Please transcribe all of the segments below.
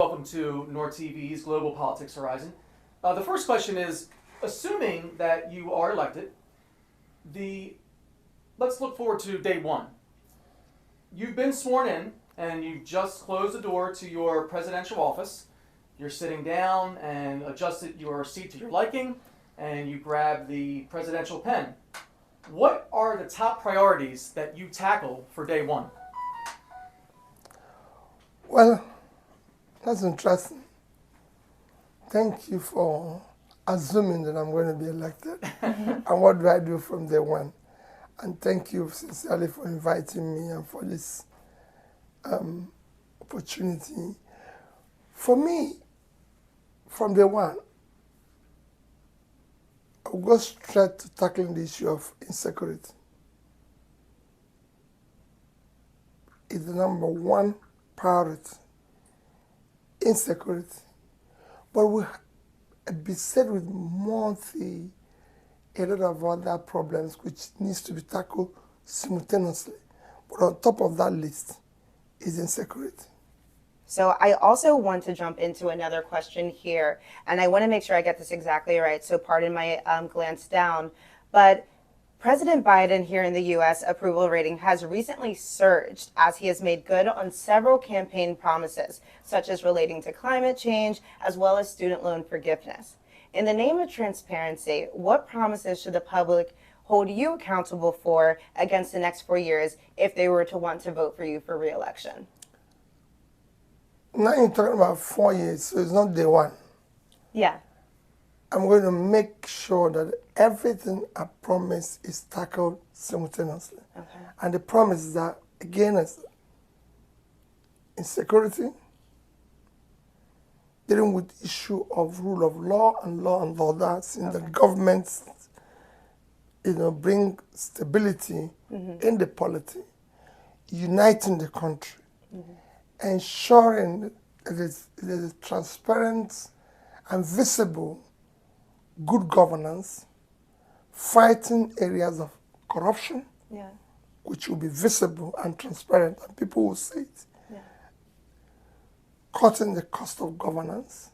Welcome to North TV's Global Politics Horizon. The first question is, assuming that you are elected, let's look forward to day one. You've been sworn in and you've just closed the door to your presidential office. You're sitting down and adjusted your seat to your liking, and you grab the presidential pen. What are the top priorities that you tackle for day one? Well, that's interesting. Thank you for assuming that I'm going to be elected. And what do I do from day one? And thank you sincerely for inviting me and for this opportunity. For me, from day one, I'll go straight to tackling the issue of insecurity. It's the number one priority. Insecurity. But we are beset with a lot of other problems which needs to be tackled simultaneously. But on top of that list is insecurity. So I also want to jump into another question here, and I want to make sure I get this exactly right, so pardon my glance down. But President Biden here in the U.S. approval rating has recently surged as he has made good on several campaign promises, such as relating to climate change, as well as student loan forgiveness. In the name of transparency, what promises should the public hold you accountable for against the next 4 years if they were to want to vote for you for re-election? Now you're talking about 4 years, so it's not day one. Yeah. I'm going to make sure that everything I promise is tackled simultaneously. Okay. And the promise is that, again, is insecurity, dealing with the issue of rule of law and order, since the government, bring stability in the polity, uniting the country, ensuring that it is transparent and visible good governance, fighting areas of corruption, which will be visible and transparent, and people will see it. Yeah. Cutting the cost of governance,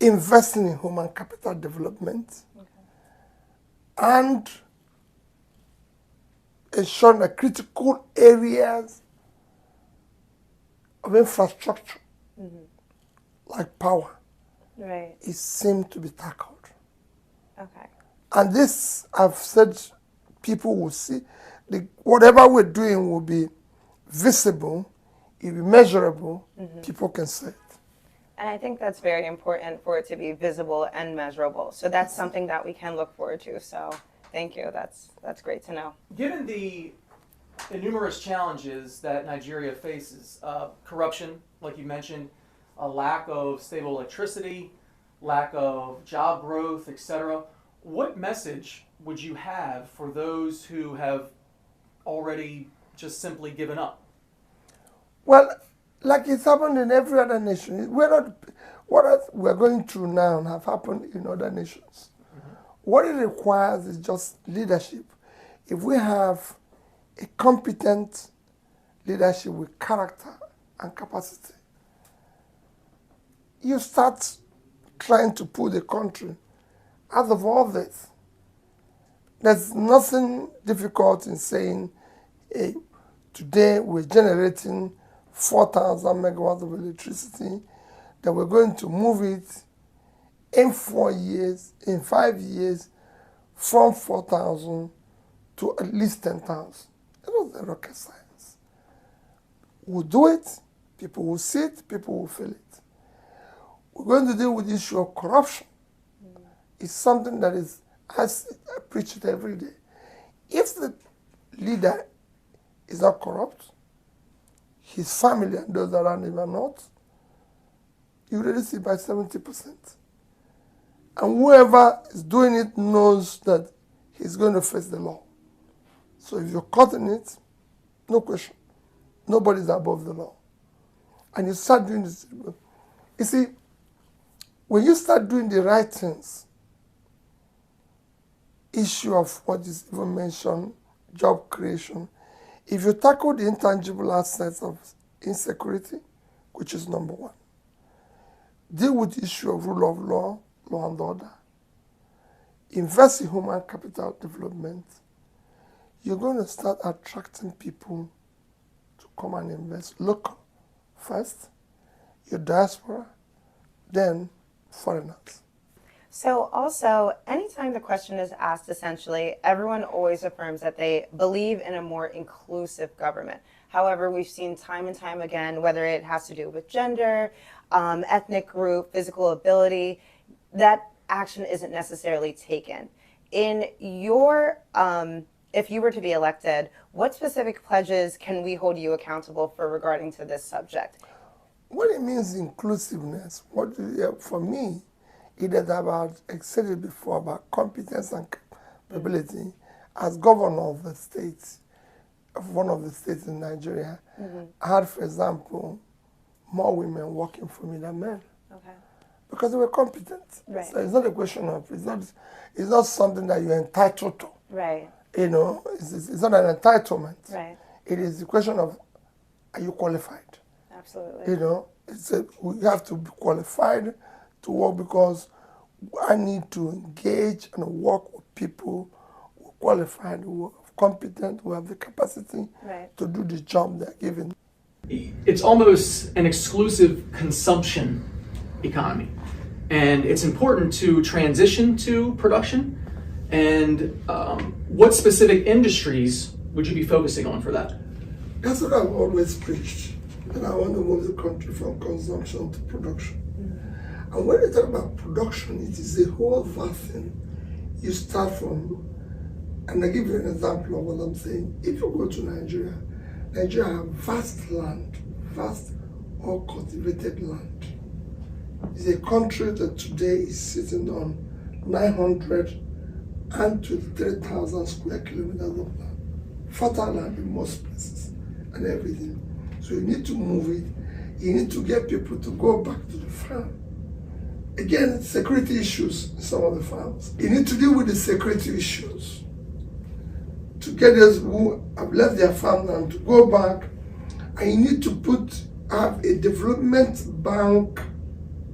investing in human capital development, and ensuring that critical areas of infrastructure, like power, it seemed to be tackled. Okay. And this, I've said, people will see, whatever we're doing will be visible, it will be measurable, people can see it. And I think that's very important for it to be visible and measurable. So that's something that we can look forward to. So thank you. That's great to know. Given the numerous challenges that Nigeria faces, corruption, like you mentioned, a lack of stable electricity, lack of job growth, etc. What message would you have for those who have already just simply given up? Well, like it's happened in every other nation. What we're going through now have happened in other nations. What it requires is just leadership. If we have a competent leadership with character and capacity, you start trying to pull the country out of all this. There's nothing difficult in saying, hey, today we're generating 4,000 megawatts of electricity, that we're going to move it in 4 years, in 5 years, from 4,000 to at least 10,000. It was a rocket science. We'll do it, people will see it, people will feel it. We're going to deal with the issue of corruption. It's something that is, I preach it every day. If the leader is not corrupt, his family and those around him are not, you reduce it by 70%. And whoever is doing it knows that he's going to face the law. So if you're caught in it, no question, nobody's above the law. And you start doing this. You see, when you start doing the right things, issue of what is even mentioned, job creation, if you tackle the intangible aspects of insecurity, which is number one. Deal with the issue of rule of law, law and order. Invest in human capital development. You're going to start attracting people to come and invest local first, your diaspora, then foreigners. So also, anytime the question is asked, essentially, everyone always affirms that they believe in a more inclusive government. However, we've seen time and time again, whether it has to do with gender, ethnic group, physical ability, that action isn't necessarily taken. In your, if you were to be elected, what specific pledges can we hold you accountable for regarding to this subject? What it means inclusiveness, for me, it is about, I said it before, about competence and capability. As governor of the state, of one of the states in Nigeria, I had, for example, more women working for me than men. Okay. Because they were competent. Right. So it's not a question of, it's not something that you're entitled to. Right. You know, it's not an entitlement. Right. It is a question of, are you qualified? Absolutely. You know, we have to be qualified to work, because I need to engage and work with people who are qualified, who are competent, who have the capacity to do the job they're given. It's almost an exclusive consumption economy, and it's important to transition to production. And what specific industries would you be focusing on for that? That's what I've always preached, that I want to move the country from consumption to production. And when you talk about production, it is a whole vast thing. You start from, and I give you an example of what I'm saying. If you go to Nigeria, Nigeria has vast land, vast or cultivated land. It's a country that today is sitting on 923,000 square kilometers of land. Fertile land in most places and everything. So you need to move it. You need to get people to go back to the farm. Again, security issues in some of the farms. You need to deal with the security issues to get those who have left their farm now to go back. And you need to have a development bank,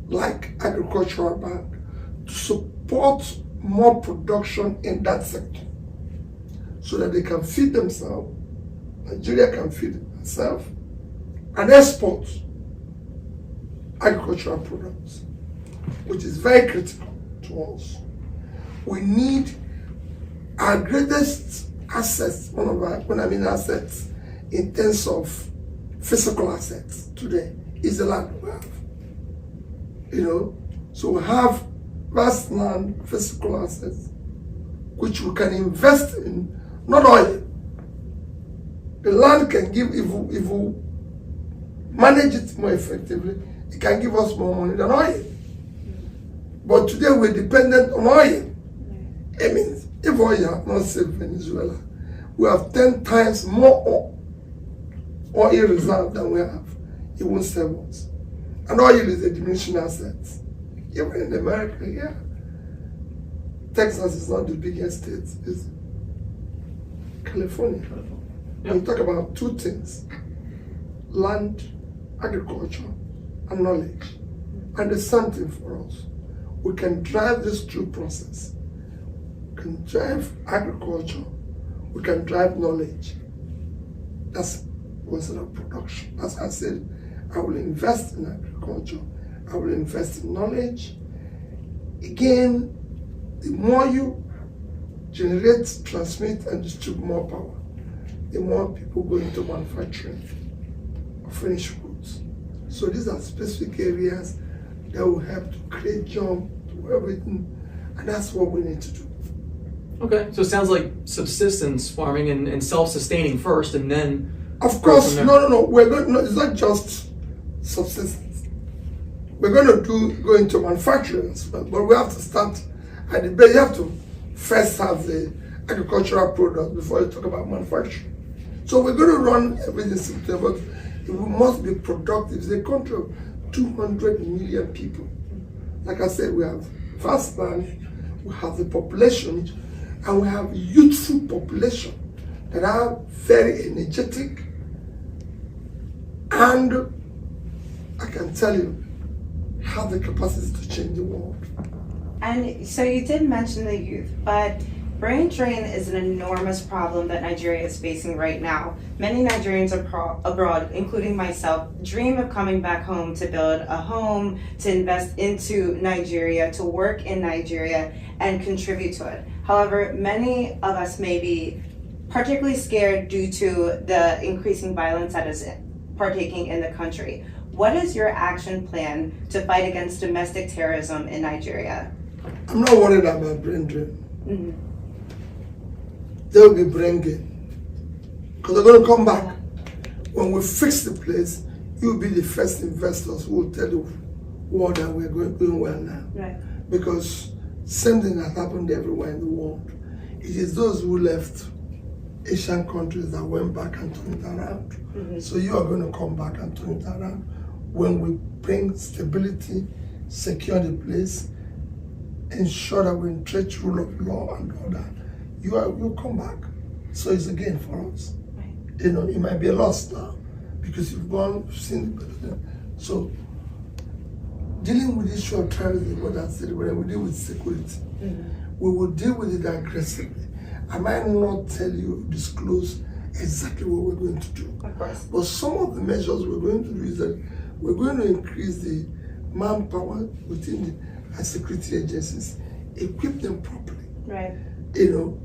like agricultural bank, to support more production in that sector, so that they can feed themselves, Nigeria can feed itself, and export agricultural products, which is very critical to us. We need our greatest assets, when I mean assets, in terms of physical assets today, is the land we have. You know, so we have vast land, physical assets, which we can invest in, not oil. The land can give, if we manage it more effectively, it can give us more money than oil. But today we're dependent on oil. I mean, if oil had not saved Venezuela, we have 10 times more oil reserve than we have. It won't save us. And oil is a diminishing asset. Even in America, yeah. Texas is not the biggest state, it's California. When you talk about two things, land, agriculture, and knowledge. And there's something for us. We can drive this through process. We can drive agriculture, we can drive knowledge. That's what's in production. As I said, I will invest in agriculture, I will invest in knowledge. Again, the more you generate, transmit, and distribute more power, the more people go into manufacturing of finished goods. So these are specific areas that will help to create jobs, to everything, and that's what we need to do. Okay, so it sounds like subsistence farming and self-sustaining first, and then. Of course, no. It's not just subsistence. We're going to go into manufacturing, but we have to start at the base. You have to first have the agricultural product before you talk about manufacturing. So we're going to run everything simple, but we must be productive. It's a country of 200 million people. Like I said, we have vast land, we have the population, and we have youthful population that are very energetic and I can tell you, have the capacity to change the world. And so you did mention the youth, but brain drain is an enormous problem that Nigeria is facing right now. Many Nigerians abroad, including myself, dream of coming back home to build a home, to invest into Nigeria, to work in Nigeria, and contribute to it. However, many of us may be particularly scared due to the increasing violence that is partaking in the country. What is your action plan to fight against domestic terrorism in Nigeria? I'm not worried about brain drain. Mm-hmm. There will be brain gain. Because they're going to come back. When we fix the place, you'll be the first investors who will tell the world that we're doing well now. Right. Because same thing has happened everywhere in the world. It is those who left Asian countries that went back and turned it around. Mm-hmm. So you are going to come back and turn it around. When we bring stability, secure the place, ensure that we entrench rule of law and order, you'll come back. So it's a gain for us. Right. You know, it might be a loss now because you've seen the president. So dealing with the issue of terrorism, what I said, when we deal with security, we will deal with it aggressively. I might not tell you, disclose exactly what we're going to do. Of course. But some of the measures we're going to do is that we're going to increase the manpower within the security agencies, equip them properly. Right. You know,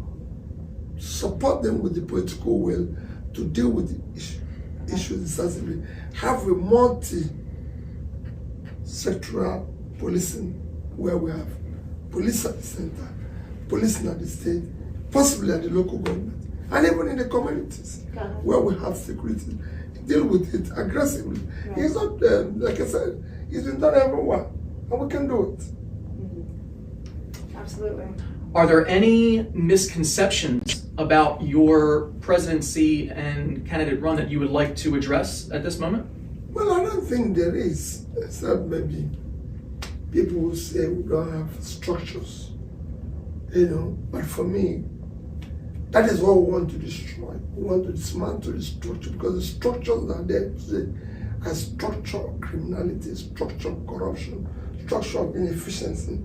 support them with the political will to deal with the issues decisively. Have a multi-sectoral policing where we have police at the center, policing at the state, possibly at the local government, and even in the communities where we have security. Deal with it aggressively. Right. It's not, like I said, it's been done everywhere, and we can do it. Absolutely. Are there any misconceptions about your presidency and candidate run that you would like to address at this moment? Well, I don't think there is, except maybe people will say we don't have structures, you know. But for me, that is what we want to destroy. We want to dismantle the structure because the structures that are there today are structure of criminality, structure of corruption, structure of inefficiency,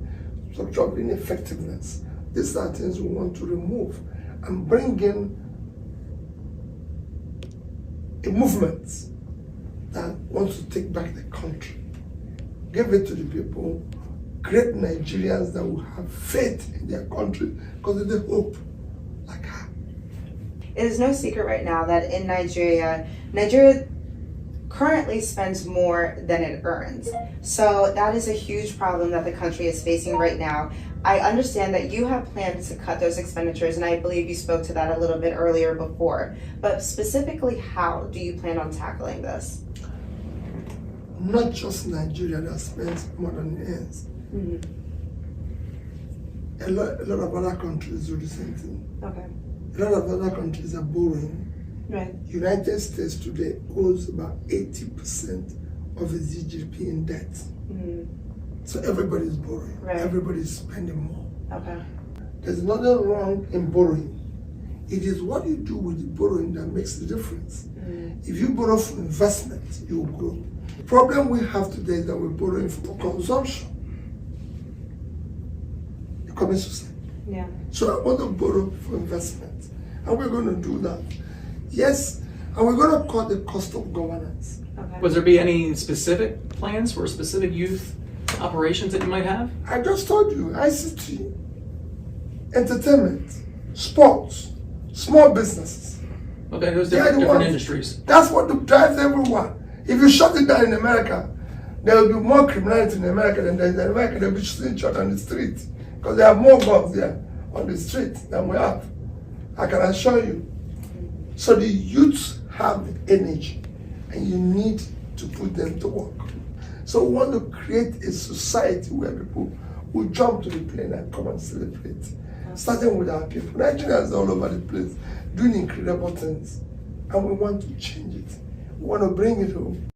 structure of ineffectiveness. These are things we want to remove and bring in a movement that wants to take back the country, give it to the people, create Nigerians that will have faith in their country because they hope like her. It is no secret right now that in Nigeria currently spends more than it earns. So that is a huge problem that the country is facing right now. I understand that you have plans to cut those expenditures, and I believe you spoke to that a little bit earlier before. But specifically, how do you plan on tackling this? Not just Nigeria that spends more than it earns. A lot of other countries do the same thing. Okay. A lot of other countries are borrowing. Right. United States today owes about 80% of its GDP in debt. So everybody's borrowing. Right. Everybody's spending more. Okay. There's nothing wrong in borrowing. It is what you do with the borrowing that makes the difference. If you borrow for investment, you will grow. The problem we have today is that we're borrowing for consumption. You commit suicide. Yeah. So I want to borrow for investment. And we're going to do that. Yes, and we're going to cut the cost of governance. Okay. Would there be any specific plans for specific youth operations that you might have? I just told you, ICT, entertainment, sports, small businesses. Okay, those They are the different ones. industries. That's what drives everyone. If you shut it down in America, there will be more criminality in America than there is in America. They'll be shooting each other on the street because they have more guns there on the street than we have. I can assure you. So the youths have the energy, and you need to put them to work. So we want to create a society where people will jump to the plane and come and celebrate. Starting with our people. Nigerians all over the place doing incredible things, and we want to change it. We want to bring it home.